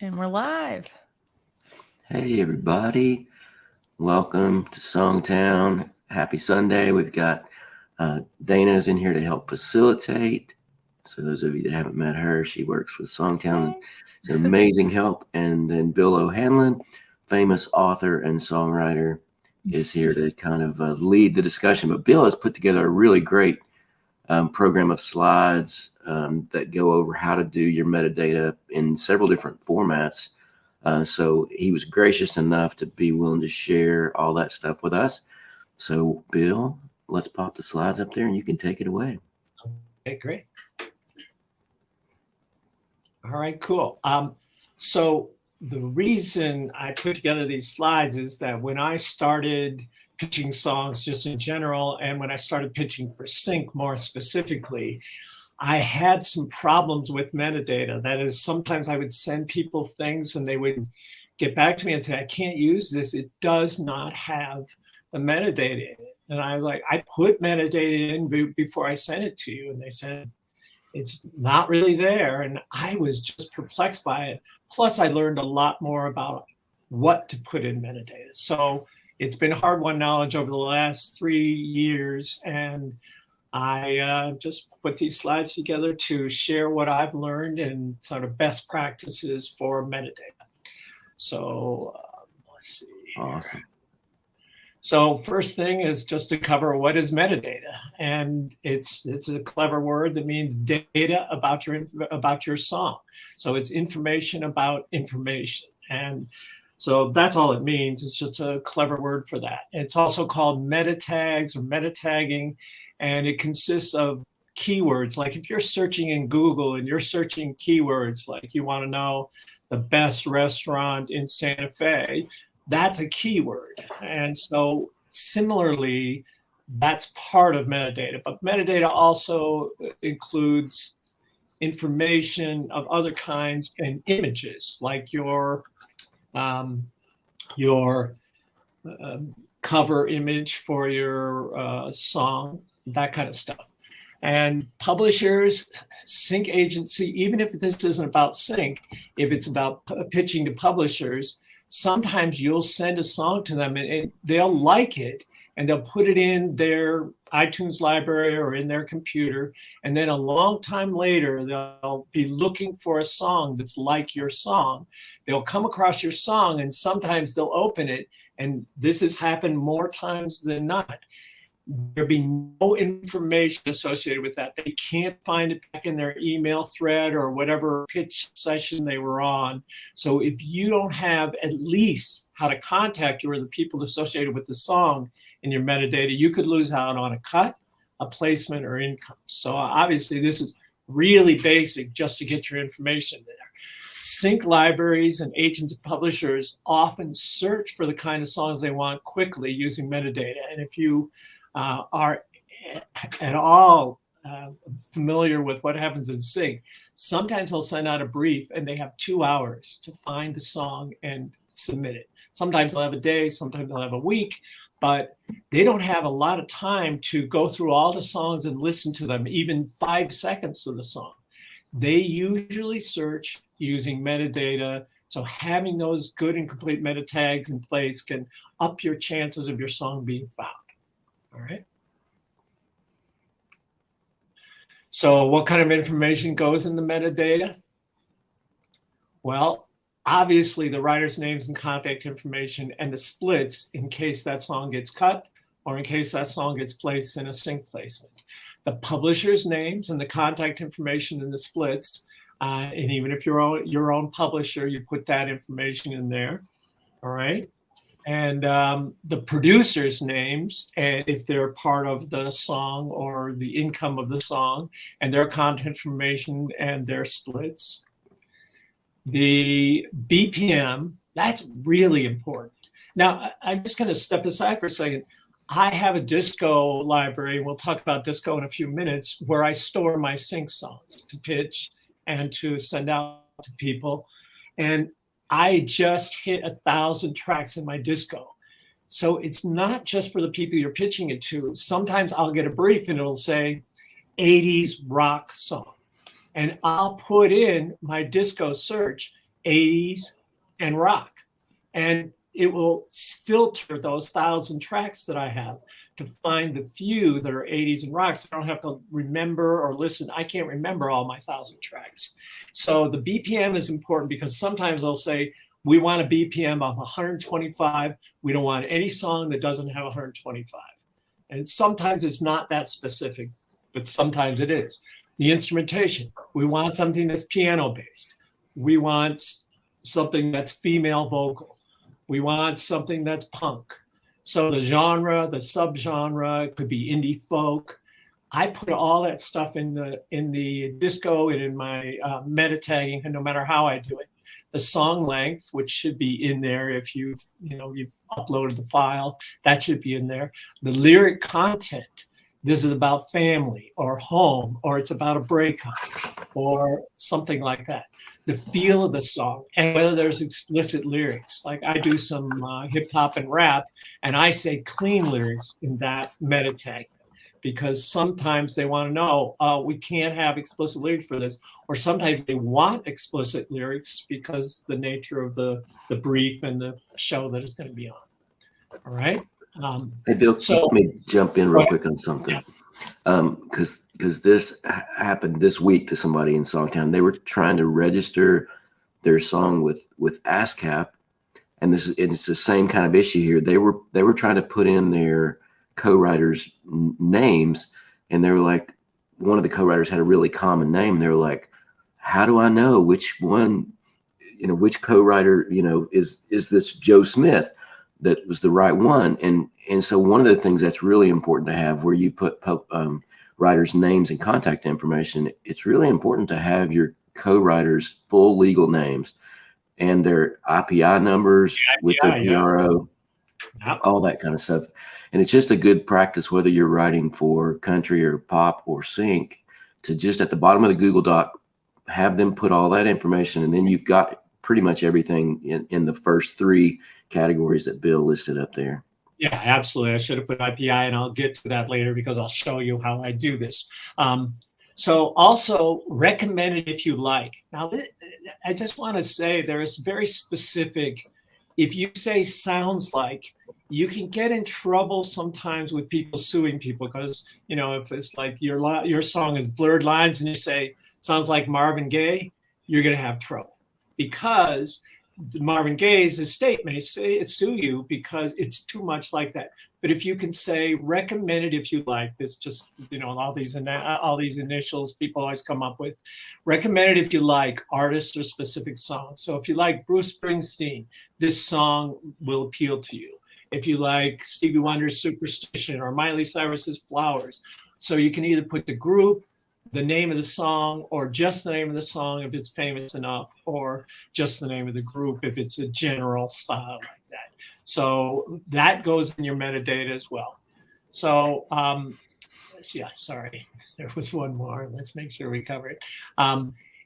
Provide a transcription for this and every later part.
And we're live. Hey everybody, welcome to SongTown. Happy Sunday. We've got Dana's in here to help facilitate. So those of you that haven't met her, she works with SongTown. It's an amazing help. And then Bill O'Hanlon, famous author and songwriter, is here to kind of lead the discussion. But Bill has put together a really great program of slides that go over how to do your metadata in several different formats. So he was gracious enough to be willing to share all that stuff with us. So Bill, let's pop the slides up there and you can take it away. Okay, great. All right, cool. So the reason I put together these slides is that when I started pitching songs just in general, and when I started pitching for sync more specifically, I had some problems with metadata. That is, sometimes I would send people things and they would get back to me and say, I can't use this. It does not have the metadata in it. And I was like, I put metadata in before I sent it to you. And they said, it's not really there. And I was just perplexed by it. Plus, I learned a lot more about what to put in metadata. So it's been hard-won knowledge over the last 3 years. And I just put these slides together to share what I've learned and sort of best practices for metadata. So let's see. Awesome. So first thing is just to cover what is metadata, and it's a clever word that means data about your song. So it's information about information, and so that's all it means. It's just a clever word for that. It's also called meta tags or meta tagging. And it consists of keywords. Like if you're searching in Google and you're searching keywords, like you want to know the best restaurant in Santa Fe, that's a keyword. And so similarly, that's part of metadata. But metadata also includes information of other kinds and images, like your cover image for your song, that kind of stuff. And publishers, sync agency, even if this isn't about sync, if it's about pitching to publishers, sometimes you'll send a song to them and they'll like it and they'll put it in their iTunes library or in their computer. And then a long time later, they'll be looking for a song that's like your song. They'll come across your song and sometimes they'll open it. And this has happened more times than not. There'll be no information associated with that. They can't find it back in their email thread or whatever pitch session they were on. So if you don't have at least how to contact you or the people associated with the song in your metadata, you could lose out on a cut, a placement, or income. So obviously this is really basic just to get your information there. Sync libraries and agents and publishers often search for the kind of songs they want quickly using metadata. And if you are at all familiar with what happens in sync, sometimes they'll send out a brief and they have 2 hours to find the song and submit it. Sometimes they'll have a day, sometimes they'll have a week, but they don't have a lot of time to go through all the songs and listen to them, even 5 seconds of the song. They usually search using metadata. So having those good and complete meta tags in place can up your chances of your song being found. All right. So what kind of information goes in the metadata? Well, obviously the writer's names and contact information and the splits in case that song gets cut or in case that song gets placed in a sync placement. The publisher's names and the contact information in the splits, and even if you're your own publisher, you put that information in there. All right. And the producer's names, and if they're part of the song or the income of the song, and their content information and their splits. The BPM, that's really important. Now, I'm just going to step aside for a second. I have a disco library, and we'll talk about disco in a few minutes, where I store my sync songs to pitch and to send out to people. And I just hit 1,000 tracks in my disco. So it's not just for the people you're pitching it to. Sometimes I'll get a brief and it'll say 80s rock song. And I'll put in my disco search 80s, and rock. And it will filter those 1,000 tracks that I have to find the few that are 80s and rock. So I don't have to remember or listen. I can't remember all my 1,000 tracks. So the BPM is important because sometimes they'll say, we want a BPM of 125. We don't want any song that doesn't have 125. And sometimes it's not that specific, but sometimes it is. The instrumentation, we want something that's piano based. We want something that's female vocal. We want something that's punk. So the genre, the subgenre, it could be indie folk. I put all that stuff in the disco and in my meta tagging, and no matter how I do it. The song length, which should be in there if you've uploaded the file, that should be in there. The lyric content, this is about family or home, or it's about a breakup or something like that. The feel of the song and whether there's explicit lyrics. Like I do some hip hop and rap, and I say clean lyrics in that meta tag, because sometimes they want to know, we can't have explicit lyrics for this, or sometimes they want explicit lyrics because the nature of the brief and the show that it's going to be on. All right. Hey, Bill, let me jump in real quick on something. Because this happened this week to somebody in SongTown. They were trying to register their song with ASCAP, and it's the same kind of issue here. They were trying to put in their co-writers' names, and they were like, one of the co-writers had a really common name. They were like, how do I know which one, which co-writer, is this Joe Smith that was the right one? And so one of the things that's really important to have, where you put writers' names and contact information, it's really important to have your co-writers' full legal names and their IPI numbers with their PRO, all that kind of stuff. And it's just a good practice, whether you're writing for country or pop or sync, to just at the bottom of the Google Doc, have them put all that information, and then you've got pretty much everything in the first three categories that Bill listed up there. Yeah, absolutely. I should have put IPI, and I'll get to that later because I'll show you how I do this. So also recommended if you like. Now, I just want to say there is very specific, if you say sounds like, you can get in trouble sometimes with people suing people because, if it's like your song is Blurred Lines and you say sounds like Marvin Gaye, you're going to have trouble, because Marvin Gaye's estate may sue you because it's too much like that. But if you can say recommended if you like, this just, all these initials people always come up with. Recommended if you like artists or specific songs. So if you like Bruce Springsteen, this song will appeal to you. If you like Stevie Wonder's Superstition or Miley Cyrus's Flowers. So you can either put the group, the name of the song, or just the name of the song if it's famous enough, or just the name of the group if it's a general style like that. So that goes in your metadata as well. So sorry, there was one more. Let's make sure we cover it.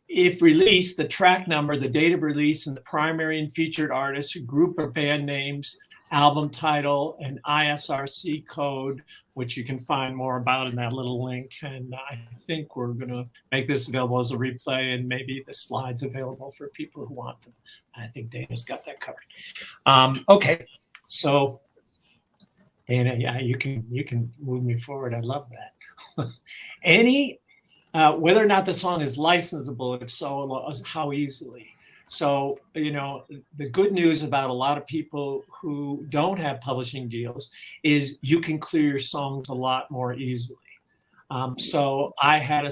If released, the track number, the date of release, and the primary and featured artists, group or band names, album title, and ISRC code, which you can find more about in that little link. And I think we're going to make this available as a replay, and maybe the slides available for people who want them. I think Dana's got that covered. Okay, so Dana, yeah, you can move me forward. I love that. Whether or not the song is licensable, if so, how easily? So, the good news about a lot of people who don't have publishing deals is you can clear your songs a lot more easily. So I had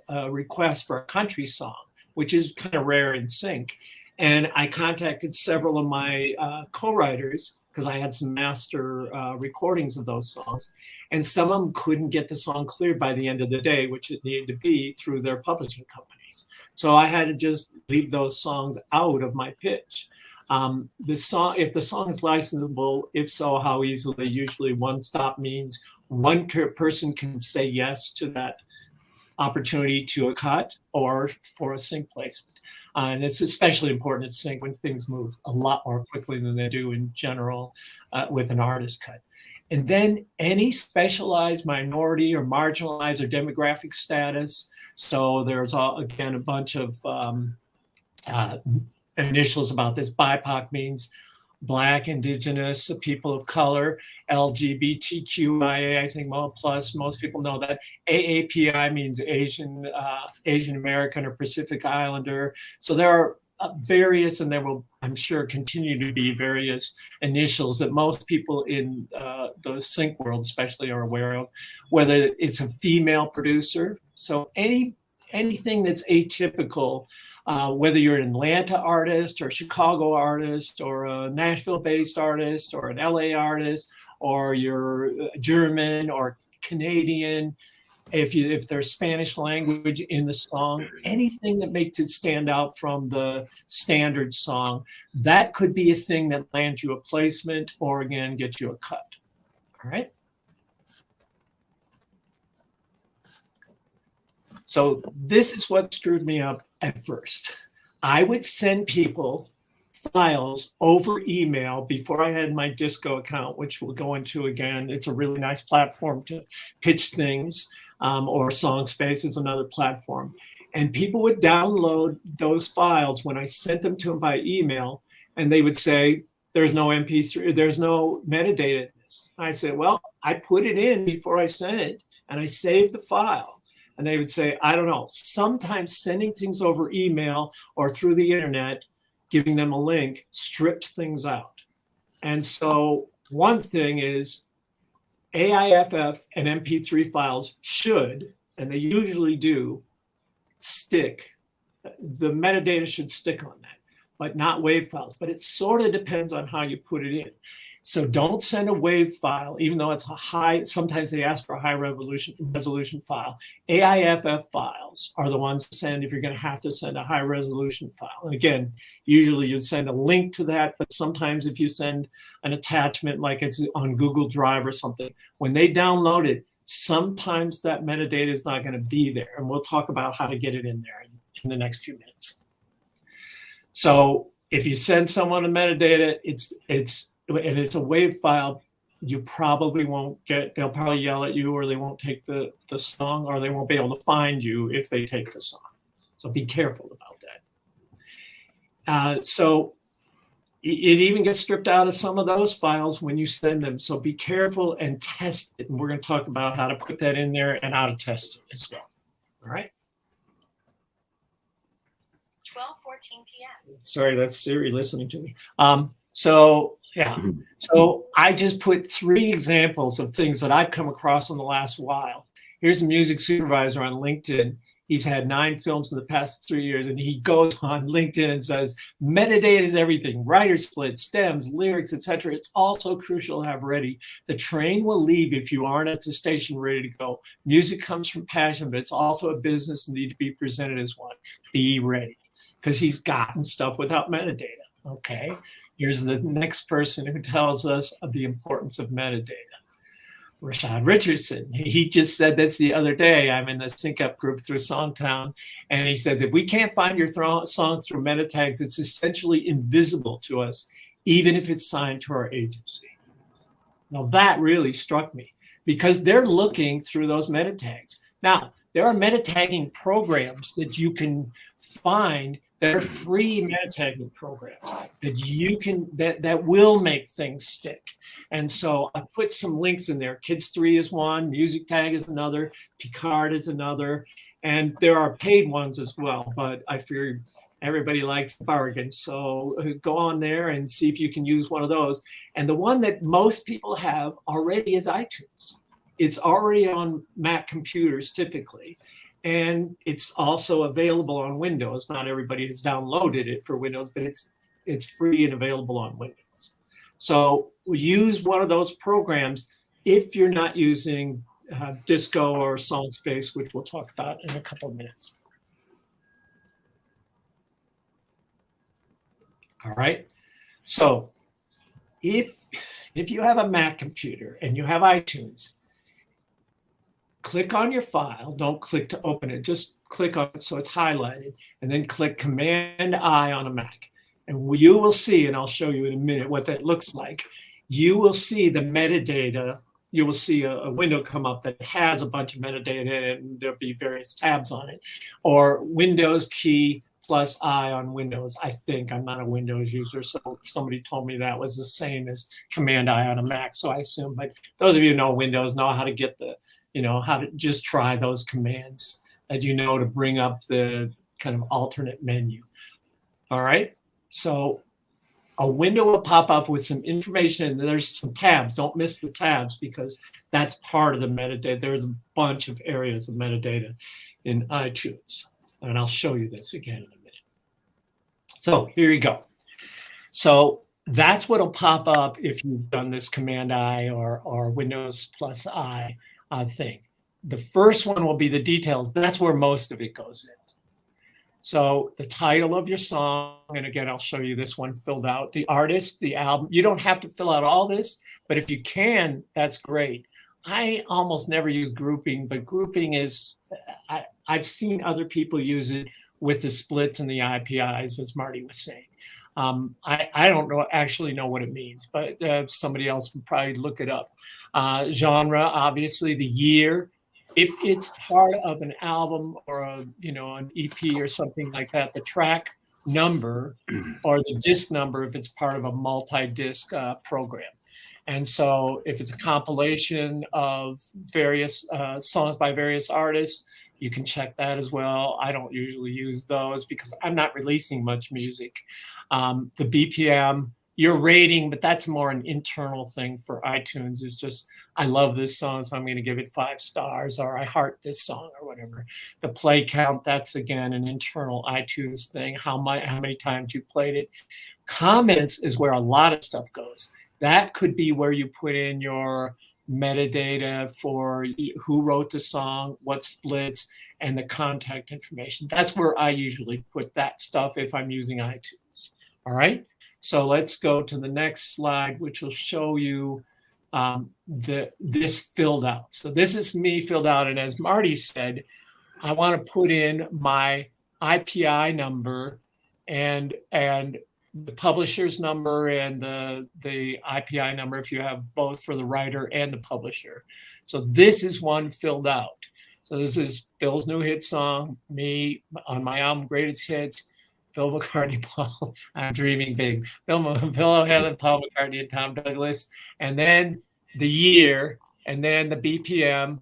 a request for a country song, which is kind of rare in sync. And I contacted several of my co-writers because I had some master recordings of those songs. And some of them couldn't get the song cleared by the end of the day, which it needed to be through their publishing companies. So I had to just leave those songs out of my pitch. If the song is licensable, if so, how easily? Usually one stop means one person can say yes to that opportunity to a cut or for a sync placement. And it's especially important in sync when things move a lot more quickly than they do in general with an artist cut. And then any specialized minority or marginalized or demographic status. So there's again a bunch of initials about this. BIPOC means Black, Indigenous, people of color. LGBTQIA, I think plus most people know that. AAPI means Asian American or Pacific Islander. So there are various, and there will, I'm sure, continue to be various initials that most people in the sync world especially are aware of, whether it's a female producer. So anything that's atypical, whether you're an Atlanta artist or a Chicago artist or a Nashville-based artist or an LA artist, or you're German or Canadian, if there's Spanish language in the song, anything that makes it stand out from the standard song, that could be a thing that lands you a placement or, again, gets you a cut. All right. So this is what screwed me up at first. I would send people files over email before I had my Disco account, which we'll go into again. It's a really nice platform to pitch things, or SongSpace is another platform. And people would download those files when I sent them to them by email, and they would say, there's no MP3, there's no metadata in this. I said, well, I put it in before I sent it, and I saved the file. And they would say, I don't know, sometimes sending things over email or through the internet, giving them a link, strips things out. And so one thing is AIFF and MP3 files should, and they usually do, stick. The metadata should stick on that, but not WAV files. But it sort of depends on how you put it in. So don't send a WAV file, even though it's a high, sometimes they ask for a high resolution file. AIFF files are the ones to send if you're going to have to send a high resolution file. And again, usually you'd send a link to that, but sometimes if you send an attachment like it's on Google Drive or something, when they download it, sometimes that metadata is not going to be there. And we'll talk about how to get it in there in the next few minutes. So if you send someone a metadata, and it's a WAV file, you probably won't get, they'll probably yell at you, or they won't take the song, or they won't be able to find you if they take the song. So be careful about that. So it even gets stripped out of some of those files when you send them. So be careful and test it. And we're going to talk about how to put that in there and how to test it as well. All right. 12:14 p.m. Sorry, that's Siri listening to me. So I just put 3 examples of things that I've come across in the last while. Here's a music supervisor on LinkedIn. He's had 9 films in the past 3 years, and he goes on LinkedIn and says, metadata is everything, writer splits, stems, lyrics, etc. It's also crucial to have ready. The train will leave if you aren't at the station ready to go. Music comes from passion, but it's also a business and need to be presented as one. Be ready, because he's gotten stuff without metadata. Okay, here's the next person who tells us of the importance of metadata. Rashad Richardson, he just said this the other day. I'm in the sync up group through SongTown, and he says, if we can't find your song through meta tags, it's essentially invisible to us, even if it's signed to our agency. Now that really struck me, because they're looking through those meta tags. Now, there are meta tagging programs that you can find that are free meta tagging programs that you can, that will make things stick. And so I put some links in there. Kids3 is one, Music Tag is another, Picard is another, and there are paid ones as well, but I fear everybody likes bargains. So go on there and see if you can use one of those. And the one that most people have already is iTunes. It's already on Mac computers typically. And it's also available on Windows. Not everybody has downloaded it for Windows, but it's free and available on Windows. So use one of those programs if you're not using Disco or SongSpace, which we'll talk about in a couple of minutes. All right. So if you have a Mac computer and you have iTunes, click on your file. Don't click to open it. Just click on it so it's highlighted, and then click Command-I on a Mac. And you will see, and I'll show you in a minute what that looks like. You will see the metadata. You will see a window come up that has a bunch of metadata, and there'll be various tabs on it. Or Windows key plus I on Windows. I think I'm not a Windows user, so somebody told me that was the same as Command I on a Mac. So I assume, but those of you who know Windows know how to get the, how to just try those commands that to bring up the kind of alternate menu. All right. So a window will pop up with some information. There's some tabs. Don't miss the tabs because that's part of the metadata. There's a bunch of areas of metadata in iTunes. And I'll show you this again in a minute. So here you go. So that's what'll pop up if you've done this Command I or Windows plus I thing. The first one will be the details. That's where most of it goes in. So the title of your song, and again, I'll show you this one filled out. The artist, the album. You don't have to fill out all this, but if you can, that's great. I almost never use grouping, but grouping is, I've seen other people use it with the splits and the IPIs, as Marty was saying. I don't actually know what it means, but somebody else would probably look it up. Genre, obviously, the year. If it's part of an album or an EP or something like that, the track number or the disc number if it's part of a multi-disc program. And so if it's a compilation of various songs by various artists, you can check that as well. I don't usually use those because I'm not releasing much music. The BPM, your rating, but that's more an internal thing for iTunes, is just, I love this song, so I'm going to give it 5 stars, or I heart this song or whatever. The play count, that's again an internal iTunes thing, how many times you played it. Comments is where a lot of stuff goes. That could be where you put in your metadata for who wrote the song, what splits, and the contact information. That's where I usually put that stuff if I'm using iTunes. All right. So let's go to the next slide, which will show you this filled out. So this is me filled out. And as Marty said, I want to put in my IPI number and the publisher's number and the IPI number if you have both for the writer and the publisher. So this is one filled out. So this is Bill's new hit song, me on my album Greatest Hits, Bill McCartney, Paul, I'm dreaming big, Bill O'Hanlon, Paul McCartney, and Tom Douglas, and then the year, and then the BPM.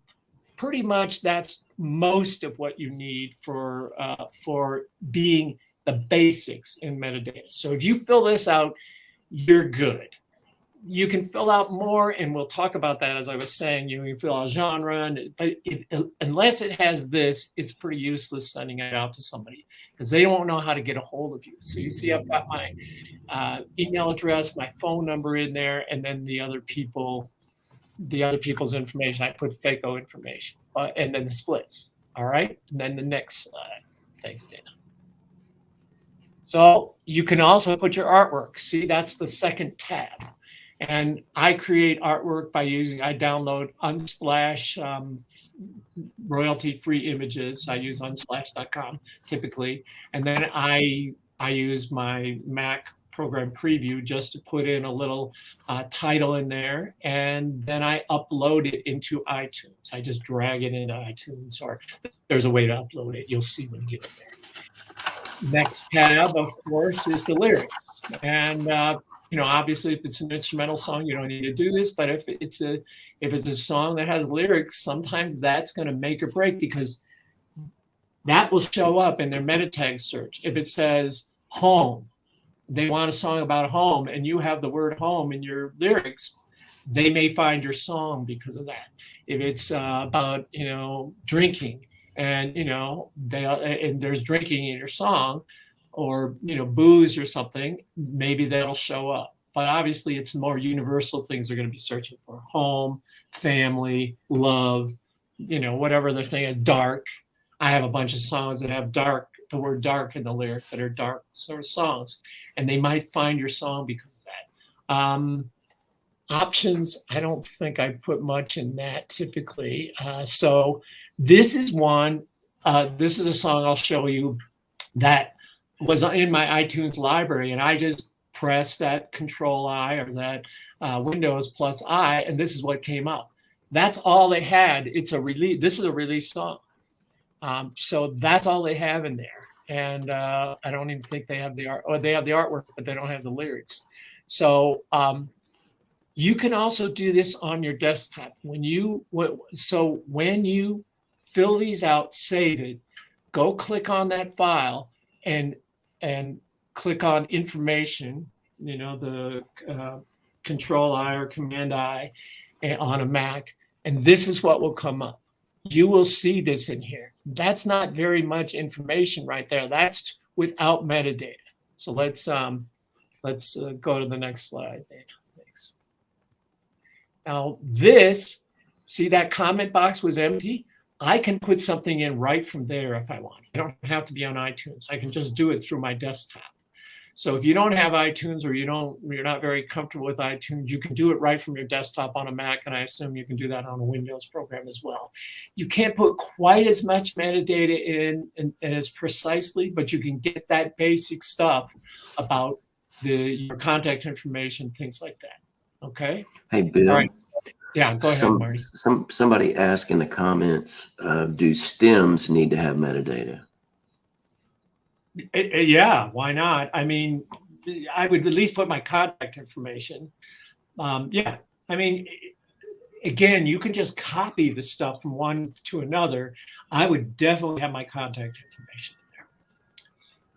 Pretty much that's most of what you need for being the basics in metadata. So if you fill this out, you're good. You can fill out more, and we'll talk about that as I was saying. You can fill out genre, but unless it has this, it's pretty useless sending it out to somebody because they won't know how to get a hold of you. So you see I've got my email address, my phone number in there, and then the other people's information. I put FACO information, and then the splits. All right, and then the next slide. Thanks, Dana. So you can also put your artwork. See, that's the second tab. And I create artwork by I download Unsplash royalty-free images. I use unsplash.com typically. And then I use my Mac program preview just to put in a little title in there. And then I upload it into iTunes. I just drag it into iTunes, or there's a way to upload it. You'll see when you get in there. Next tab, of course, is the lyrics. And obviously, if it's an instrumental song, you don't need to do this. But if it's a song that has lyrics, sometimes that's going to make or break because that will show up in their meta tag search. If it says home, they want a song about home, and you have the word home in your lyrics, they may find your song because of that. If it's about drinking, and and there's drinking in your song, or booze or something, maybe that'll show up. But obviously it's more universal things they're going to be searching for: home, family, love, whatever the thing is. Dark. I have a bunch of songs that have the word dark in the lyric, that are dark sort of songs, and they might find your song because of that. Options, I don't think I put much in that typically. So this is one. This is a song I'll show you that was in my iTunes library, and I just pressed that Control-I or that Windows plus I, and this is what came up. That's all they had. It's a release. This is a release song. So that's all they have in there. and I don't even think they have the art, or they have the artwork, but they don't have the lyrics. So you can also do this on your desktop. When you fill these out, save it, go click on that file and click on information, the Control I or Command I on a Mac, and this is what will come up. You will see this in here. That's not very much information right there. That's without metadata. So let's go to the next slide. Thanks. Now this, see that comment box was empty? I can put something in right from there if I want. I don't have to be on iTunes. I can just do it through my desktop. So if you don't have iTunes, or you're not very comfortable with iTunes, you can do it right from your desktop on a Mac, and I assume you can do that on a Windows program as well. You can't put quite as much metadata in as precisely, but you can get that basic stuff about your contact information, things like that. Okay. Hey, Bill. All right. Yeah, go ahead, Marty. Somebody asked in the comments, do stems need to have metadata? Yeah, why not? I mean, I would at least put my contact information. Yeah, I mean, again, you can just copy the stuff from one to another. I would definitely have my contact information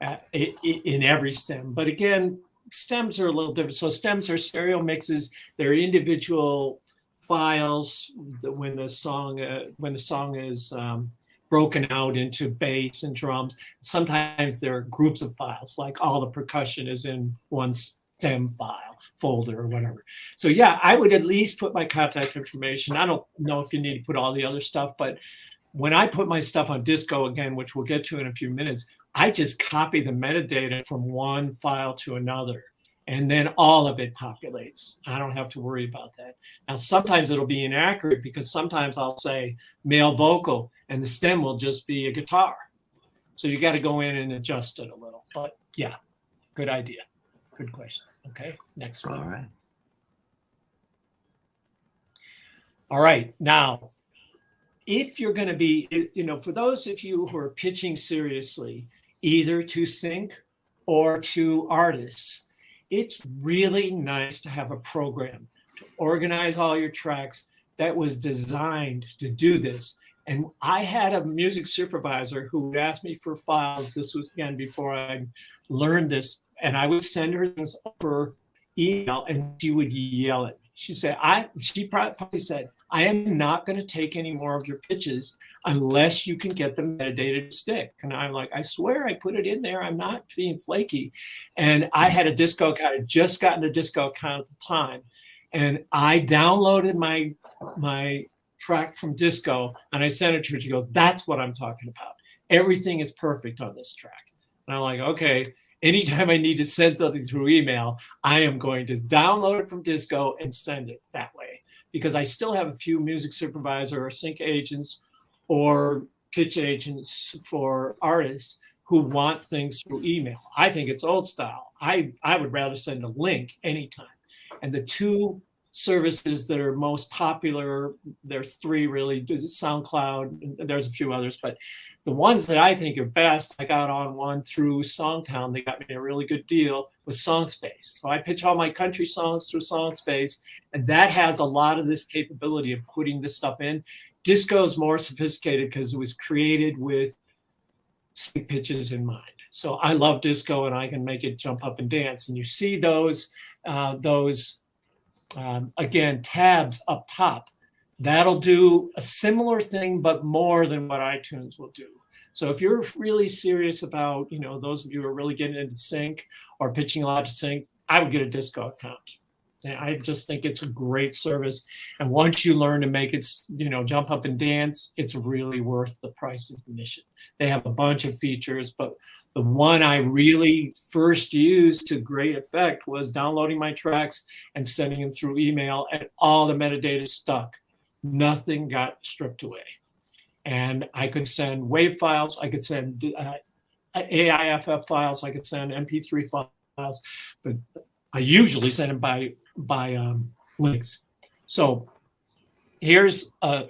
in there in every stem. But again, stems are a little different. So stems are stereo mixes. They're individual files when the song is broken out into bass and drums. Sometimes there are groups of files, like all the percussion is in one stem file folder or whatever. So yeah, I would at least put my contact information. I don't know if you need to put all the other stuff, but when I put my stuff on Disco again, which we'll get to in a few minutes, I just copy the metadata from one file to another, and then all of it populates. I don't have to worry about that. Now, sometimes it'll be inaccurate, because sometimes I'll say male vocal and the stem will just be a guitar. So you got to go in and adjust it a little. But yeah, good idea. Good question. Okay, next one. All right. All right, now, if you're going to be, for those of you who are pitching seriously, either to sync or to artists, it's really nice to have a program to organize all your tracks that was designed to do this. And I had a music supervisor who would ask me for files. This was, again, before I learned this. And I would send her things over email, and she would yell at me. She probably said, I am not going to take any more of your pitches unless you can get the metadata to stick. And I'm like, I swear I put it in there. I'm not being flaky. And I had a Disco account. I had just gotten a Disco account at the time. And I downloaded my track from Disco, and I sent it to her. She goes, that's what I'm talking about. Everything is perfect on this track. And I'm like, okay, anytime I need to send something through email, I am going to download it from Disco and send it that way. Because I still have a few music supervisor or sync agents or pitch agents for artists who want things through email. I think it's old style. I would rather send a link anytime. And the two services that are most popular, there's three really, SoundCloud, and there's a few others, but the ones that I think are best, I got on one through SongTown. They got me a really good deal with SongSpace. So I pitch all my country songs through SongSpace, and that has a lot of this capability of putting this stuff in. Disco is more sophisticated because it was created with sync pitches in mind. So I love Disco, and I can make it jump up and dance. And you see those again, tabs up top. That'll do a similar thing, but more than what iTunes will do. So if you're really serious about, those of you who are really getting into sync or pitching a lot to sync, I would get a Disco account. And I just think it's a great service. And once you learn to make it, jump up and dance, it's really worth the price of admission. They have a bunch of features, but the one I really first used to great effect was downloading my tracks and sending them through email, and all the metadata stuck. Nothing got stripped away. And I could send WAV files, I could send AIFF files, I could send MP3 files, but I usually send them by links. So here's a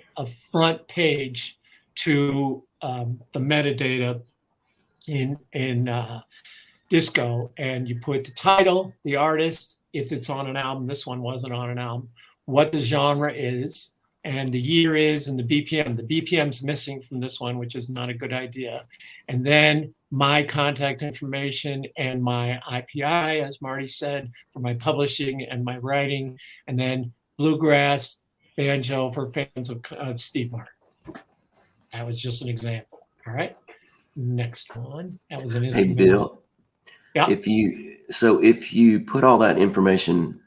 front page to the metadata in Disco, and you put the title, the artist, if it's on an album. This one wasn't on an album. What the genre is, and the year is, and the BPM. The BPM's missing from this one, which is not a good idea. And then my contact information and my IPI, as Marty said, for my publishing and my writing, and then bluegrass, banjo for fans of Steve Martin. That was just an example. All right. Next one. That was an Hey, instrumental. Bill. Yeah. If you put all that information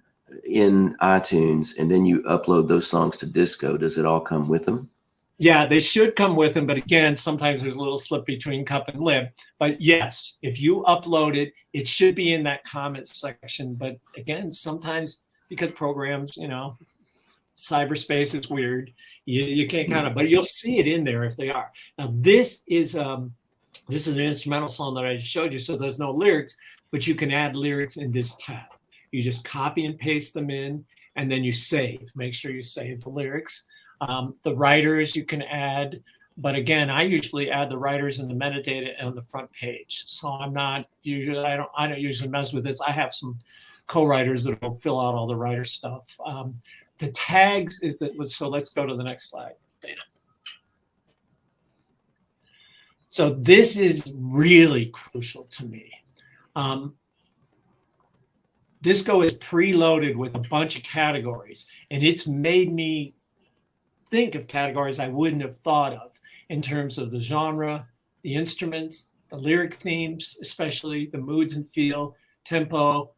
in iTunes and then you upload those songs to Disco, does it all come with them? Yeah, they should come with them. But again, sometimes there's a little slip between cup and lip. But yes, if you upload it, it should be in that comments section. But again, sometimes because programs, cyberspace is weird. You can't count it, but you'll see it in there if they are. Now, this is an instrumental song that I just showed you, so there's no lyrics, but you can add lyrics in this tab. You just copy and paste them in, and then you save. Make sure you save the lyrics. The writers you can add, but again, I usually add the writers and the metadata on the front page. So I don't usually mess with this. I have some co-writers that will fill out all the writer stuff. The tags so let's go to the next slide, Dana. So this is really crucial to me. Disco is preloaded with a bunch of categories, and it's made me think of categories I wouldn't have thought of in terms of the genre, the instruments, the lyric themes, especially the moods and feel, tempo,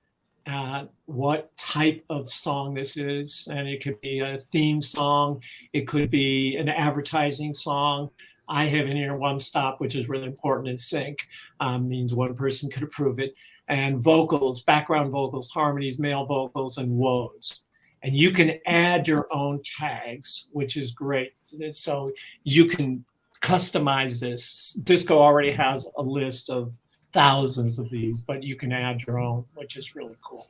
what type of song this is. And it could be a theme song. It could be an advertising song. I have in here one stop, which is really important in sync, means one person could approve it. And vocals, background vocals, harmonies, male vocals, and woes. And you can add your own tags, which is great. So you can customize this. Disco already has a list of thousands of these, but you can add your own, which is really cool.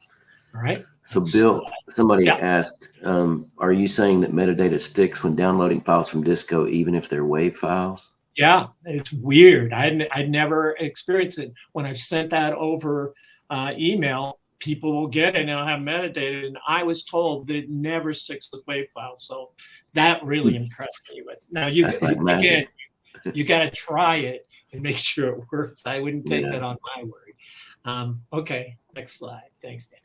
All right. So Bill, somebody asked, are you saying that metadata sticks when downloading files from Disco, even if they're WAV files? Yeah, it's weird. I'd never experienced it. When I've sent that over email, people will get it and it'll have metadata. And I was told that it never sticks with WAV files. So that really impressed me with. Now you got to try it and make sure it works. I wouldn't take that on my word. Okay, next slide. Thanks, Dan.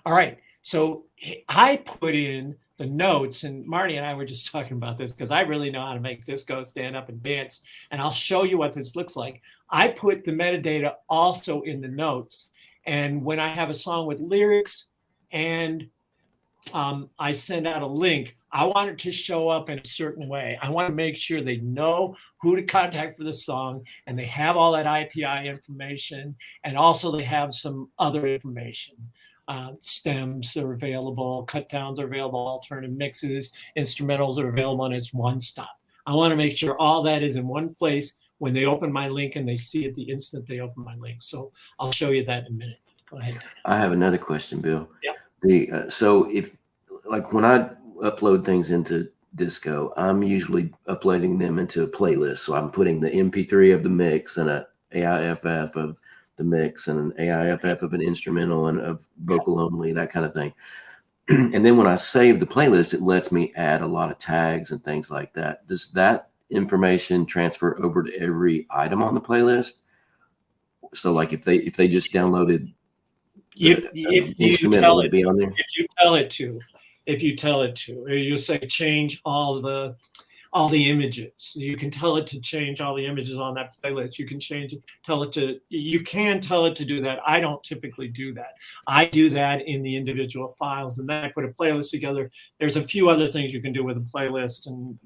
All right, so I put in the notes, and Marty and I were just talking about this because I really know how to make Disco stand up and dance, and I'll show you what this looks like. I put the metadata also in the notes, and when I have a song with lyrics and I send out a link, I want it to show up in a certain way. I want to make sure they know who to contact for the song, and they have all that IPI information, and also they have some other information. Stems are available, cut downs are available, alternative mixes, instrumentals are available, and it's one stop. I want to make sure all that is in one place when they open my link and they see it the instant they open my link. So I'll show you that in a minute. Go ahead. I have another question, Bill. Yeah. So if, like, when I upload things into Disco, I'm usually uploading them into a playlist. So I'm putting the MP3 of the mix and a AIFF of the mix and an AIFF of an instrumental and of vocal only, that kind of thing. And then when I save the playlist, it lets me add a lot of tags and things like that. Does that information transfer over to every item on the playlist? So like if they just downloaded if you tell it, be on there? if you tell it to, or you say change all the images. You can tell it to change all the images on that playlist. You can you can tell it to do that. I don't typically do that. I do that in the individual files, and then I put a playlist together. There's a few other things you can do with a playlist, and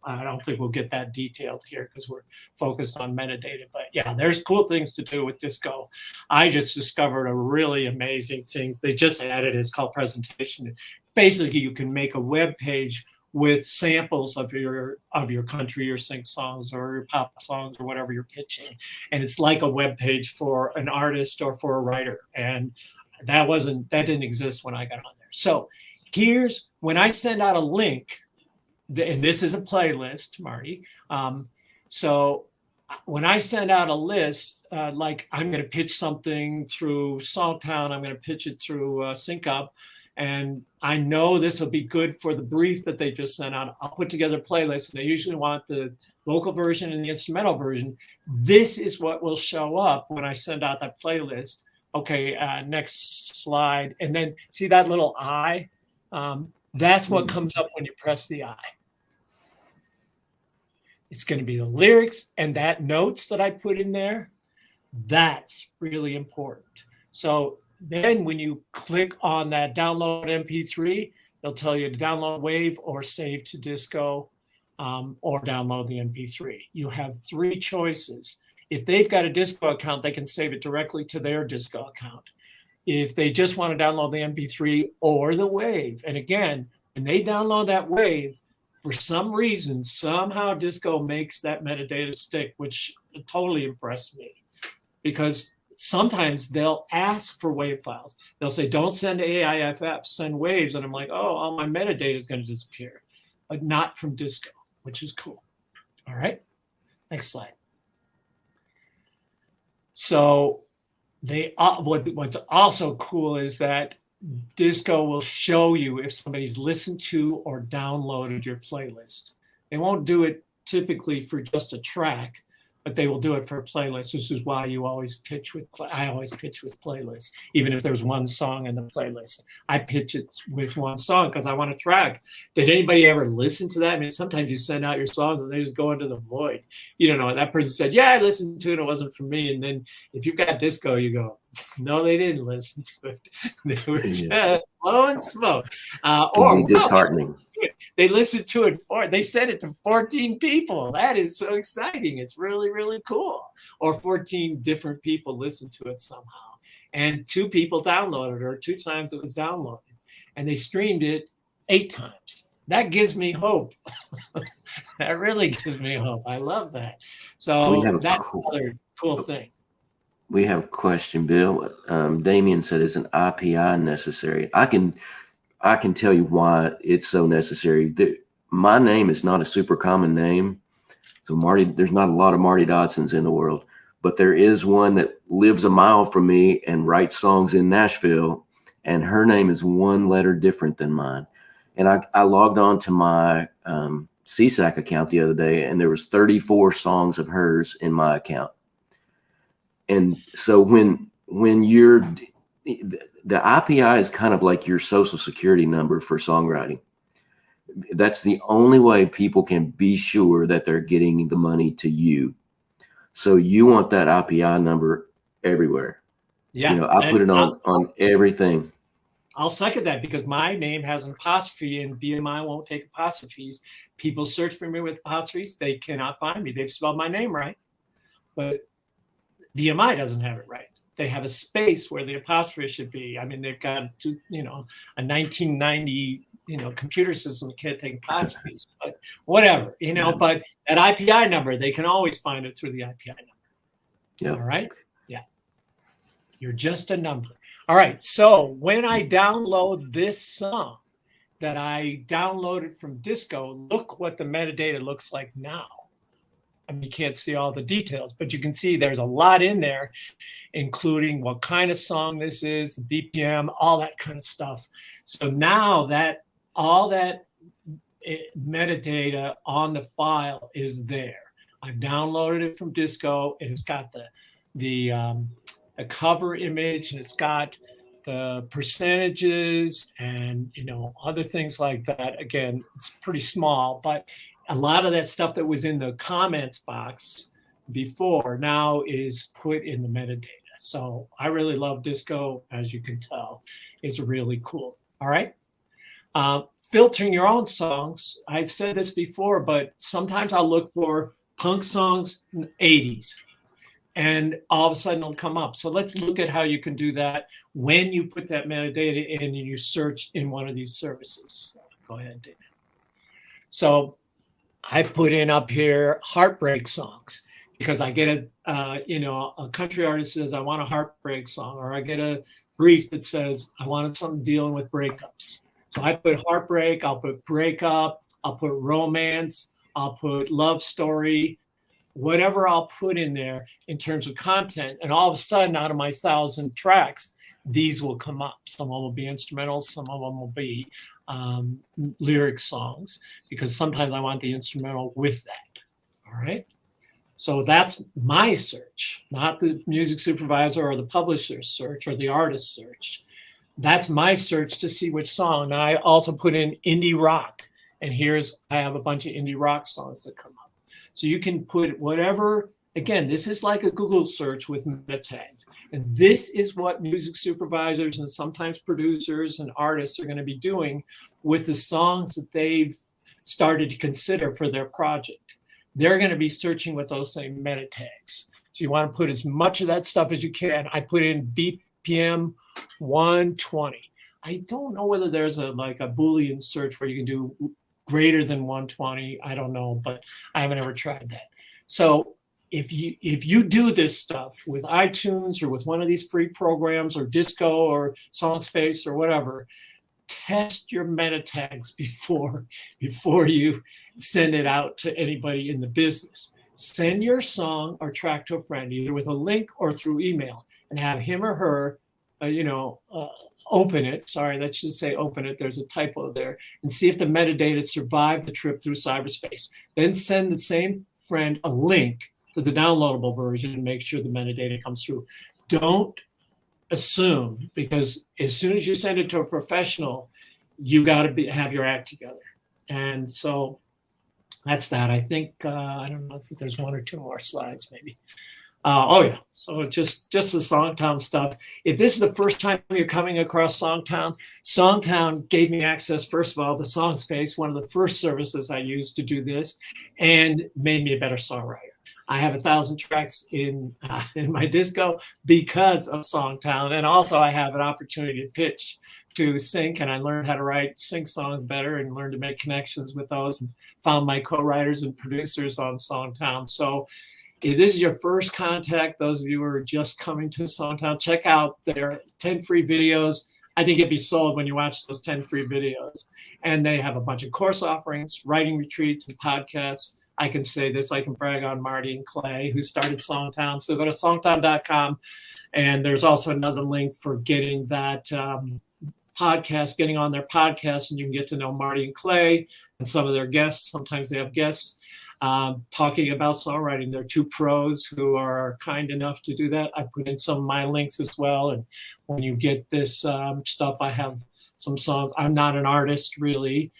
I don't think we'll get that detailed here because we're focused on metadata. But yeah, there's cool things to do with Disco. I just discovered a really amazing thing. They just added, it's called presentation. Basically, you can make a web page with samples of your country or sync songs or your pop songs or whatever you're pitching. And it's like a web page for an artist or for a writer. And that didn't exist when I got on there. So here's when I send out a link, and this is a playlist, Marty. So when I send out a list, like I'm going to pitch something through SongTown, I'm going to pitch it through SyncUp, and I know this will be good for the brief that they just sent out. I'll put together playlists, and they usually want the vocal version and the instrumental version. This is what will show up when I send out that playlist. Okay, next slide. And then see that little I? That's what comes up when you press the I. It's going to be the lyrics and that notes that I put in there. That's really important. So then when you click on that download MP3, they'll tell you to download WAV or save to disco or download the MP3. You have 3 choices. If they've got a disco account, they can save it directly to their disco account. If they just want to download the MP3 or the WAV, and again, when they download that WAV, for some reason, somehow disco makes that metadata stick, which totally impressed me, because sometimes they'll ask for WAV files. They'll say, don't send AIFF, send waves. And I'm like, oh, all my metadata is going to disappear, but not from disco, which is cool. All right, next slide. So what's also cool is that disco will show you if somebody's listened to or downloaded your playlist. They won't do it typically for just a track, but they will do it for a playlist. This is why you always pitch with, I always pitch with playlists, even if there's one song in the playlist. I pitch it with one song because I want to track. Did anybody ever listen to that? I mean, sometimes you send out your songs and they just go into the void. You don't know. That person said, yeah, I listened to it. It wasn't for me. And then if you've got disco, you go, no, they didn't listen to it. They were just blowing smoke. Or disheartening. They listened to it they sent it to 14 people. That is so exciting. It's really, really cool. Or 14 different people listened to it somehow. And 2 people downloaded it, or 2 times it was downloaded. And they streamed it 8 times. That gives me hope. That really gives me hope. I love that. So that's another cool thing. We have a question, Bill. Damien said, is an IPI necessary? I can tell you why it's so necessary. My name is not a super common name. So there's not a lot of Marty Dodsons in the world, but there is one that lives a mile from me and writes songs in Nashville, and her name is 1 letter different than mine. And I logged on to my CSAC account the other day, and there was 34 songs of hers in my account. And so when you're, the IPI is kind of like your social security number for songwriting. That's the only way people can be sure that they're getting the money to you. So you want that IPI number everywhere. Yeah. You know, I put it on everything. I'll second that, because my name has an apostrophe and BMI won't take apostrophes. People search for me with apostrophes. They cannot find me. They've spelled my name right, but BMI doesn't have it right. They have a space where the apostrophe should be. I mean, they've got a 1990, computer system that can't take apostrophes, but whatever, but that IPI number, they can always find it through the IPI number. Yeah. All right. Yeah. You're just a number. All right. So when I download this song that I downloaded from disco, look what the metadata looks like now. I mean, you can't see all the details, but you can see there's a lot in there, including what kind of song this is, the BPM, all that kind of stuff. So now that all that metadata on the file is there. I've downloaded it from disco, and it's got the cover image, and it's got the percentages and other things like that. Again, it's pretty small, but a lot of that stuff that was in the comments box before now is put in the metadata. So I really love disco, as you can tell. It's really cool. All right. Filtering your own songs. I've said this before, but sometimes I'll look for punk songs in the 80s, and all of a sudden it'll come up. So let's look at how you can do that when you put that metadata in and you search in one of these services. Go ahead, David. So I put in up here heartbreak songs, because I get a country artist says, I want a heartbreak song, or I get a brief that says, I wanted something dealing with breakups. So I put heartbreak, I'll put breakup, I'll put romance, I'll put love story, whatever I'll put in there in terms of content, and all of a sudden, out of my 1,000 tracks, these will come up. Some of them will be instrumentals, some of them will be lyric songs, because sometimes I want the instrumental with that. All right. So that's my search, not the music supervisor or the publisher's search or the artist's search. That's my search to see which song. Now I also put in indie rock, and I have a bunch of indie rock songs that come up. So you can put whatever. Again, this is like a Google search with meta tags. And this is what music supervisors and sometimes producers and artists are going to be doing with the songs that they've started to consider for their project. They're going to be searching with those same meta tags. So you want to put as much of that stuff as you can. I put in BPM 120. I don't know whether there's a Boolean search where you can do greater than 120. I don't know, but I haven't ever tried that. So if you do this stuff with iTunes or with one of these free programs or Disco or SongSpace or whatever, test your meta tags before you send it out to anybody in the business. Send your song or track to a friend, either with a link or through email, and have him or her, open it. Sorry, that should say open it. There's a typo there. And see if the metadata survived the trip through cyberspace. Then send the same friend a link to the downloadable version and make sure the metadata comes through. Don't assume, because as soon as you send it to a professional, you got to have your act together. And so that's that. I think, I don't know if there's one or two more slides maybe. Yeah. So just the SongTown stuff. If this is the first time you're coming across SongTown, SongTown gave me access, first of all, to SongSpace, one of the first services I used to do this, and made me a better songwriter. I have 1,000 tracks in my disco because of SongTown, and also I have an opportunity to pitch to sync, and I learned how to write sync songs better and learned to make connections with those, and found my co-writers and producers on SongTown. So if this is your first contact, those of you who are just coming to SongTown, check out their 10 free videos. I think it'd be sold when you watch those 10 free videos. And they have a bunch of course offerings, writing retreats, and podcasts. I can say this, I can brag on Marty and Clay, who started SongTown. So go to songtown.com. And there's also another link for getting that podcast, getting on their podcast, and you can get to know Marty and Clay and some of their guests. Sometimes they have guests talking about songwriting. They're two pros who are kind enough to do that. I put in some of my links as well. And when you get this stuff, I have some songs. I'm not an artist, really.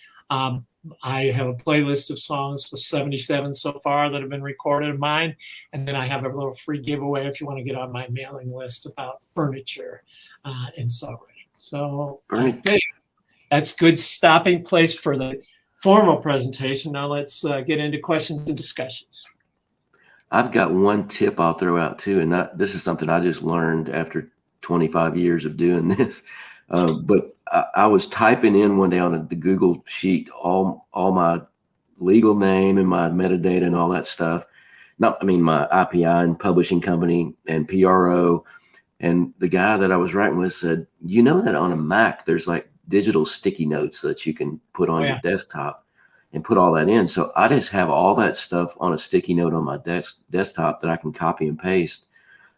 I have a playlist of songs, 77 so far that have been recorded of mine. And then I have a little free giveaway if you want to get on my mailing list about furniture and songwriting. So I think that's a good stopping place for the formal presentation. Now let's get into questions and discussions. I've got one tip I'll throw out too, and this is something I just learned after 25 years of doing this. But I was typing in one day on the Google sheet all my legal name and my metadata and all that stuff. My IPI and publishing company and PRO. And the guy that I was writing with said, you know that on a Mac, there's like digital sticky notes that you can put on your desktop and put all that in. So I just have all that stuff on a sticky note on my desktop that I can copy and paste.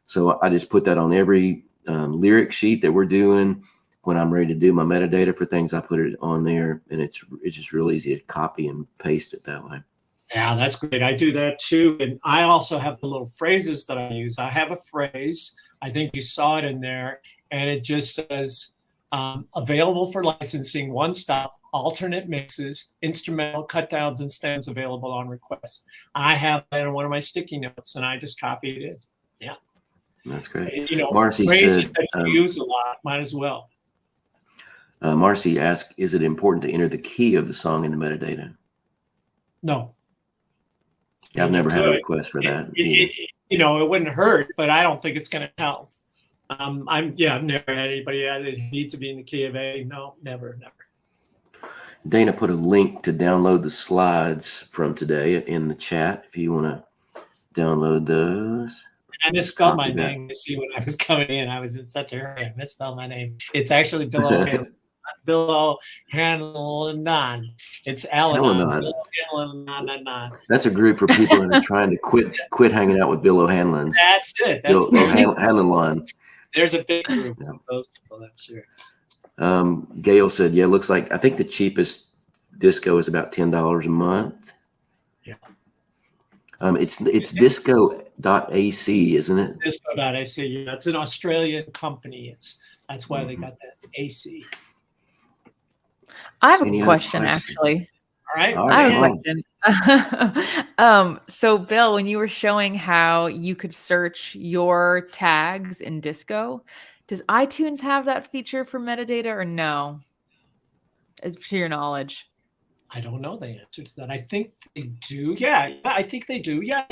So I just put that on every lyric sheet that we're doing. When I'm ready to do my metadata for things, I put it on there, and it's just real easy to copy and paste it that way. Yeah, that's great. I do that too. And I also have the little phrases that I use. I have a phrase, I think you saw it in there, and it just says available for licensing, one stop, alternate mixes, instrumental cut downs and stems available on request. I have that in one of my sticky notes, and I just copy it in. Yeah. That's great. Marcy phrases said, that you use a lot, might as well. Marcy asked, is it important to enter the key of the song in the metadata? No. Yeah, I've never had a request for that. It wouldn't hurt, but I don't think it's going to help. I've never had anybody add it needs to be in the key of A. No, never. Dana put a link to download the slides from today in the chat if you want to download those. I misspelled my name. You see, when I was coming in, I was in such a hurry. I misspelled my name. It's actually Bill O'Hanlon. Bill O'Hanlon. It's Al-Anon. Al-Anon. Bill O'Hanlon. That's a group for people that are trying to quit hanging out with Bill O'Hanlons. That's it. That's Bill O'Hanlon. There's a big group of those people, I'm sure. Gail said, yeah, it looks like, I think the cheapest disco is about $10 a month. Yeah. It's disco.ac, isn't it? Disco.ac. Yeah, it's an Australian company. That's why they got that AC. I have a question, actually. All right. I have a question. So Bill, when you were showing how you could search your tags in Disco, does iTunes have that feature for metadata or no? It's to your knowledge. I don't know the answer to that. I think they do. Yeah, I think they do. Yeah.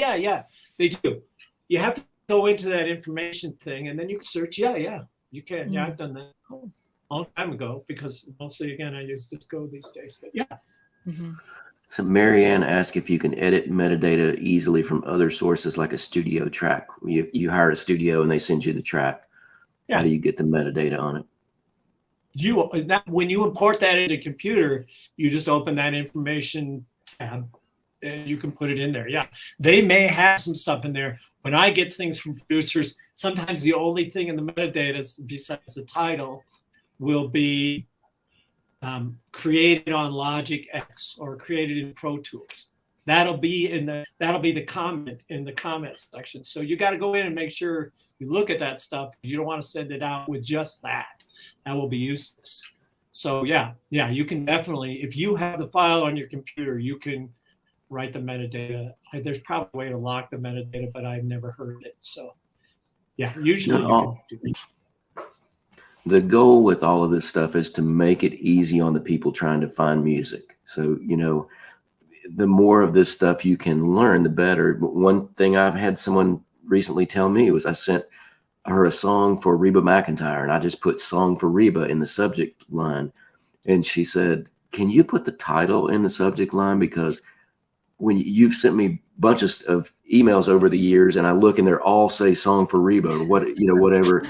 They do. You have to go into that information thing and then you can search. Yeah, you can. Yeah, I've done that a long time ago because mostly, again, I use Disco these days. But yeah. Mm-hmm. So Marianne asked if you can edit metadata easily from other sources like a studio track. You hire a studio and they send you the track. Yeah. How do you get the metadata on it? When you import that into a computer, you just open that information tab and you can put it in there. Yeah, they may have some stuff in there. When I get things from producers, sometimes the only thing in the metadata besides the title will be created on Logic X or created in Pro Tools. That'll be the comment in the comment section. So you got to go in and make sure you look at that stuff. You don't want to send it out with just that. That will be useless. So yeah, you can definitely, if you have the file on your computer, you can write the metadata. There's probably a way to lock the metadata, but I've never heard it. So yeah, usually you can do it. The goal with all of this stuff is to make it easy on the people trying to find music. So, the more of this stuff you can learn, the better. But one thing I've had someone recently tell me was I sent her a song for Reba McEntire and I just put "song for Reba" in the subject line. And she said, can you put the title in the subject line? Because when you've sent me bunches of emails over the years and I look and they're all say "song for Reba" or whatever.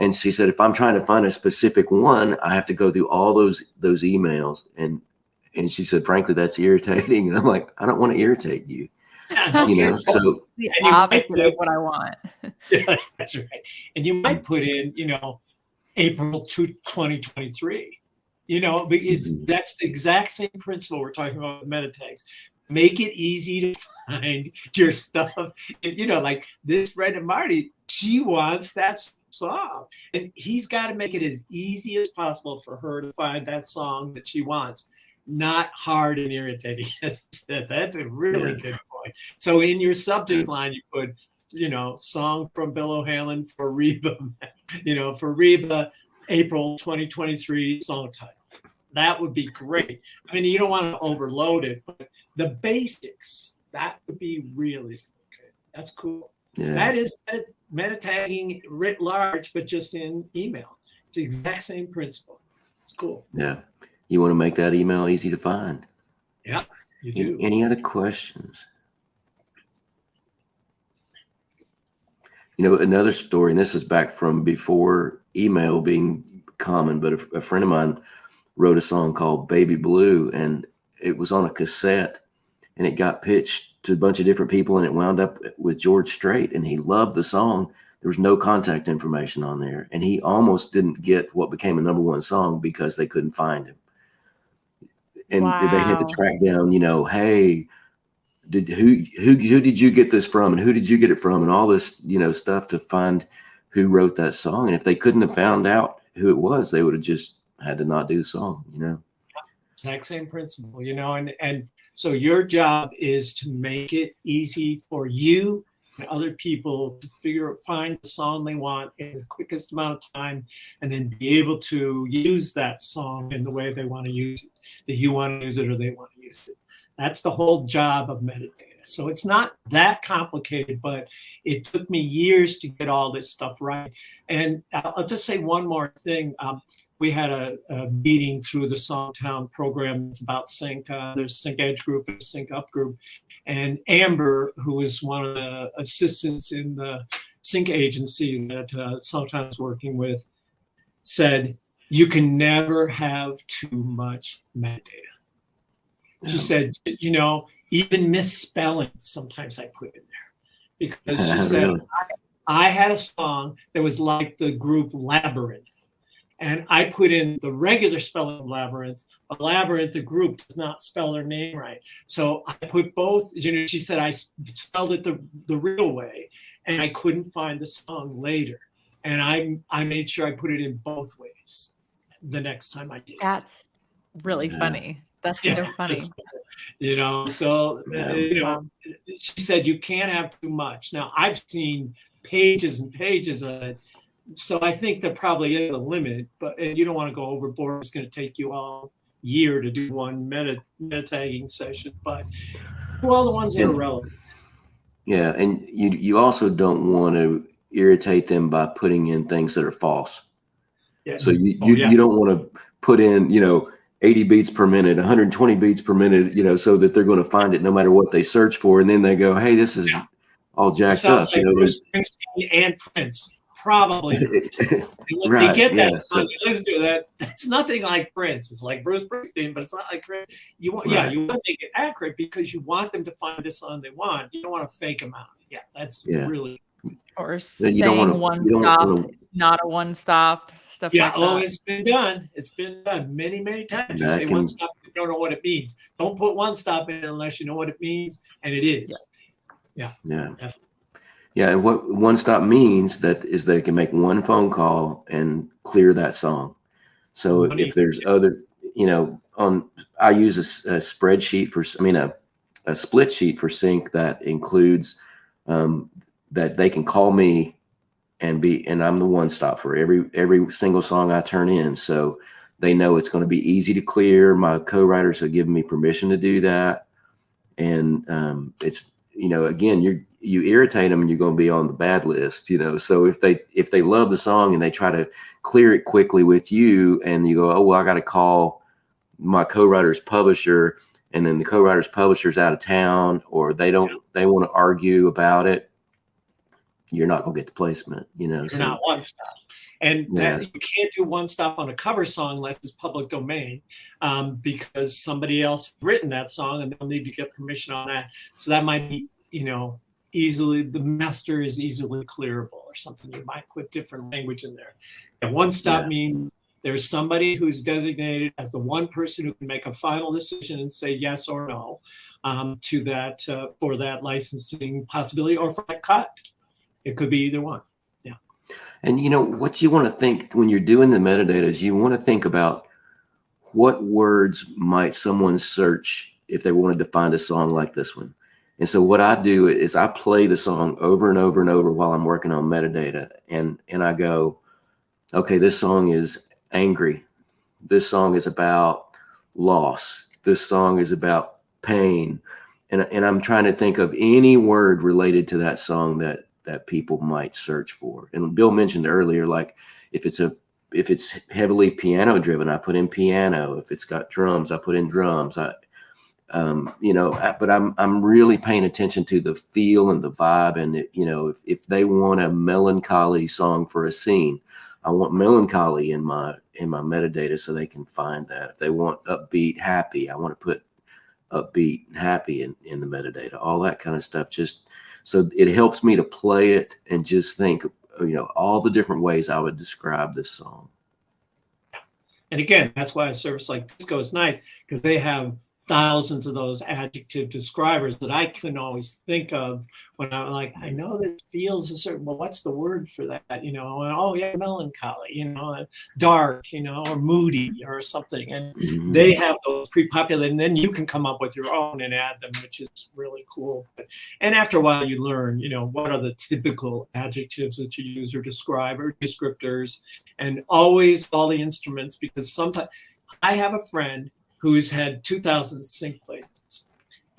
And she said, if I'm trying to find a specific one, I have to go through all those emails. And she said, frankly, that's irritating. And I'm like, I don't want to irritate you. So the opposite of what I want. Yeah, that's right. And you might put in, April 2023. That's the exact same principle we're talking about with meta tags. Make it easy to find your stuff. Like this friend of Marty, she wants that song, and he's got to make it as easy as possible for her to find that song that she wants. Not hard and irritating. That's a really good point. So in your subject line, you put, song from Bill O'Hanlon for Reba, for Reba, April 2023 song title. That would be great. I mean, you don't want to overload it, but the basics, that would be really good. That's cool. Yeah. That is meta tagging writ large, but just in email. It's the exact same principle. It's cool. Yeah. You want to make that email easy to find. Yeah, you do. Any other questions? Another story, and this is back from before email being common, but a friend of mine wrote a song called Baby Blue, and it was on a cassette, and it got pitched to a bunch of different people, and it wound up with George Strait, and he loved the song. There was no contact information on there, and he almost didn't get what became a #1 song because they couldn't find him. And they had to track down, hey, who did you get this from, and who did you get it from, and all this, stuff to find who wrote that song. And if they couldn't have found out who it was, they would have just had to not do the song, Exact same principle, and so your job is to make it easy for you and other people to find the song they want in the quickest amount of time, and then be able to use that song in the way they want to use it, that you want to use it or they want to use it. That's the whole job of metadata. So it's not that complicated, but it took me years to get all this stuff right. And I'll just say one more thing. We had a meeting through the SongTown program. It's about sync. There's Sync Edge group and Sync Up group. And Amber, who is one of the assistants in the sync agency that SongTown is working with, said, you can never have too much metadata. She said, even misspelling, sometimes I put in there. Because she said, Really? I had a song that was like the group Labyrinth. And I put in the regular spelling of Labyrinth, but Labyrinth, the group, does not spell their name right. So I put both, she said I spelled it the real way, and I couldn't find the song later. And I made sure I put it in both ways the next time I did. That's really funny. That's so funny. So, she said you can't have too much. Now, I've seen pages and pages of it. So I think there probably is a limit, but you don't want to go overboard. It's going to take you all year to do one meta tagging session, but for all the ones that are relevant. Yeah, and you also don't want to irritate them by putting in things that are false. Yeah. So you don't want to put in 80 beats per minute, 120 beats per minute, so that they're going to find it no matter what they search for, and then they go, hey, this is all jacked Sounds up. like Bruce Springsteen and Prince. Probably. Right, they get that yeah, song, you listen to that. That's nothing like Prince. It's like Bruce Springsteen, but it's not like Prince. You want to make it accurate because you want them to find the song they want. You don't want to fake them out. Yeah, that's really. Or saying one stop, it's not a one stop, stuff like that. Yeah, it's been done. It's been done many, many times. You say one stop, you don't know what it means. Don't put one stop in unless you know what it means, and it is. Yeah. Definitely. Yeah, and what one stop means is they can make one phone call and clear that song. So if there's other, I use a spreadsheet a split sheet for sync that includes that they can call me and I'm the one stop for every single song I turn in. So they know it's going to be easy to clear. My co-writers have given me permission to do that. And it's, again, you irritate them and you're going to be on the bad list, So if they love the song and they try to clear it quickly with you and you go, oh, well, I got to call my co-writer's publisher, and then the co-writer's publisher's out of town, or they want to argue about it, you're not going to get the placement, You're not one stop. And you can't do one stop on a cover song unless it's public domain, because somebody else written that song and they'll need to get permission on that. So that might be, the master is easily clearable or something. You might put different language in there. And one stop means there's somebody who's designated as the one person who can make a final decision and say yes or no to that for that licensing possibility or for that cut. It could be either one. Yeah. And what you want to think when you're doing the metadata is you want to think about what words might someone search if they wanted to find a song like this one. And so what I do is I play the song over and over and over while I'm working on metadata. And I go, okay, this song is angry. This song is about loss. This song is about pain. And I'm trying to think of any word related to that song that people might search for. And Bill mentioned earlier, like if it's heavily piano driven, I put in piano. If it's got drums, I put in drums. But I'm really paying attention to the feel and the vibe. And if they want a melancholy song for a scene, I want melancholy in my metadata so they can find that. If they want upbeat, happy, I want to put upbeat and happy in the metadata, all that kind of stuff. Just so it helps me to play it and just think, all the different ways I would describe this song. And again, that's why a service like Disco is nice, because they have thousands of those adjective describers that I couldn't always think of when I'm like, I know this feels a certain, well, what's the word for that? And, oh yeah, melancholy, dark, or moody or something. And they have those pre-populated, and then you can come up with your own and add them, which is really cool. And after a while you learn, what are the typical adjectives that you use or describe or descriptors, and always all the instruments, because sometimes I have a friend who's had 2,000 sync placements.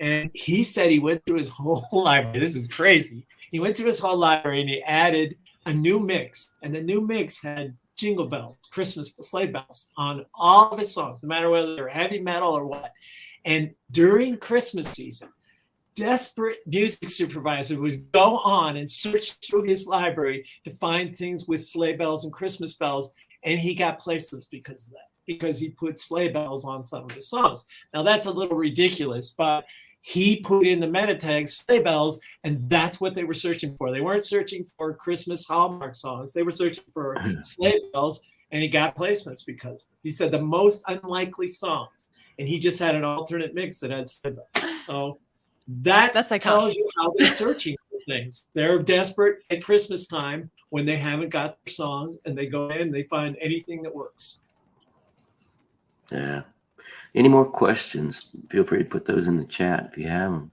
And he said he went through his whole library. This is crazy. He went through his whole library and he added a new mix. And the new mix had jingle bells, Christmas sleigh bells on all of his songs, no matter whether they're heavy metal or what. And during Christmas season, desperate music supervisor would go on and search through his library to find things with sleigh bells and Christmas bells. and he got placements because of that, because he put sleigh bells on some of his songs. Now that's a little ridiculous, but he put in the meta tags sleigh bells, and that's what they were searching for. They weren't searching for Christmas Hallmark songs. They were searching for sleigh bells, and he got placements because he said the most unlikely songs, and he just had an alternate mix that had sleigh bells. So that tells you how they're searching for things. They're desperate at Christmas time when they haven't got their songs, and they go in and they find anything that works. Yeah. Any more questions? Feel free to put those in the chat if you have them.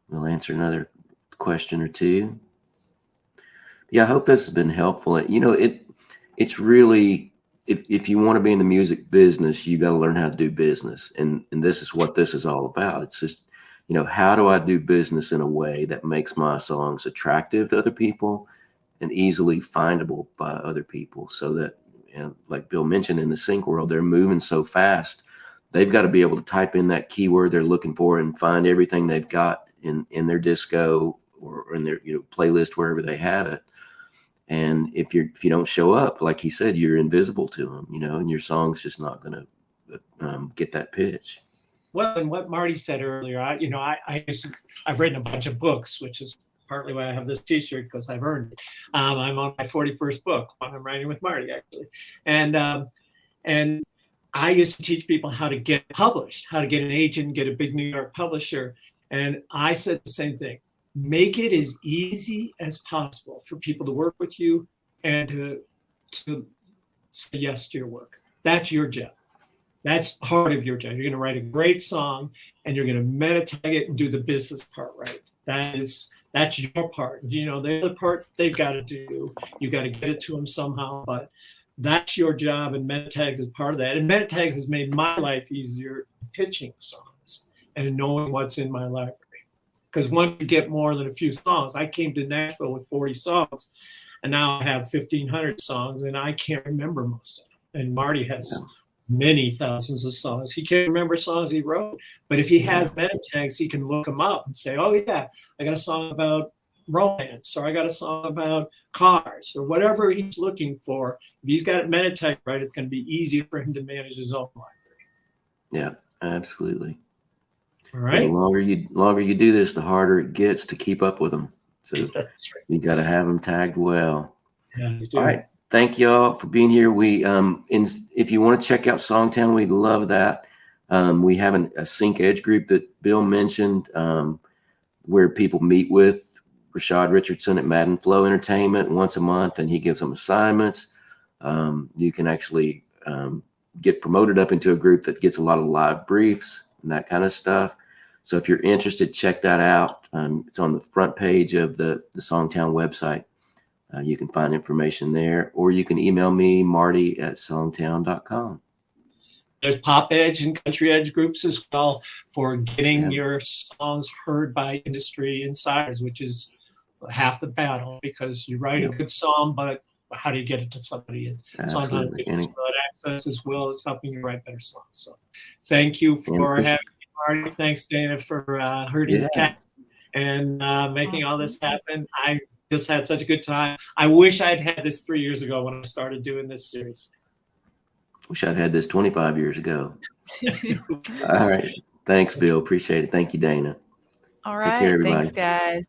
We'll answer another question or two. Yeah, I hope this has been helpful. You know, it's really, if you want to be in the music business, you got to learn how to do business. And this is what this is all about. It's just, you know, how do I do business in a way that makes my songs attractive to other people and easily findable by other people, so that, and like Bill mentioned, in the sync world, they're moving so fast. They've got to be able to type in that keyword they're looking for and find everything they've got in their disco or in their, you know, playlist, wherever they have it. And if you don't show up, like he said, you're invisible to them, you know, and your song's just not going to get that pitch. Well, and what Marty said earlier, I've written a bunch of books, which is partly why I have this T-shirt, because I've earned it. I'm on my 41st book. I'm writing with Marty, actually, and I used to teach people how to get published, how to get an agent, get a big New York publisher, and I said the same thing: make it as easy as possible for people to work with you and to say yes to your work. That's your job. That's part of your job. You're going to write a great song, and you're going to meta tag it and do the business part right. That's your part. You know, the other part they've got to do. You got to get it to them somehow, but that's your job, and meta tags is part of that. And meta tags has made my life easier pitching songs and knowing what's in my library. Because once you get more than a few songs, I came to Nashville with 40 songs, and now I have 1,500 songs, and I can't remember most of them. And Marty has many thousands of songs. He can't remember songs he wrote, but if he has meta tags, he can look them up and say, oh yeah, I got a song about romance, or I got a song about cars, or whatever he's looking for. If he's got it meta tag right, it's going to be easier for him to manage his own library. Yeah, absolutely. All right. And the longer you do this, the harder it gets to keep up with them. So That's right. you got to have them tagged well. Yeah, you do. All right. Thank you all for being here. We, if you want to check out SongTown, we'd love that. We have a Sync Edge group that Bill mentioned, where people meet with Rashad Richardson at Madden Flow Entertainment once a month, and he gives them assignments. You can actually get promoted up into a group that gets a lot of live briefs and that kind of stuff. So if you're interested, check that out. It's on the front page of the SongTown website. You can find information there, or you can email me, marty@songtown.com. There's pop edge and country edge groups as well for getting your songs heard by industry insiders, which is half the battle, because you write a good song, but how do you get it to somebody? And sometimes it's about access as well as helping you write better songs. So thank you for having me, Marty. Thanks, Dana, for herding the cats and making all this happen. I just had such a good time. I wish I'd had this 3 years ago when I started doing this series. Wish I'd had this 25 years ago. All right. Thanks, Bill. Appreciate it. Thank you, Dana. All right. Take care, everybody. Thanks, guys.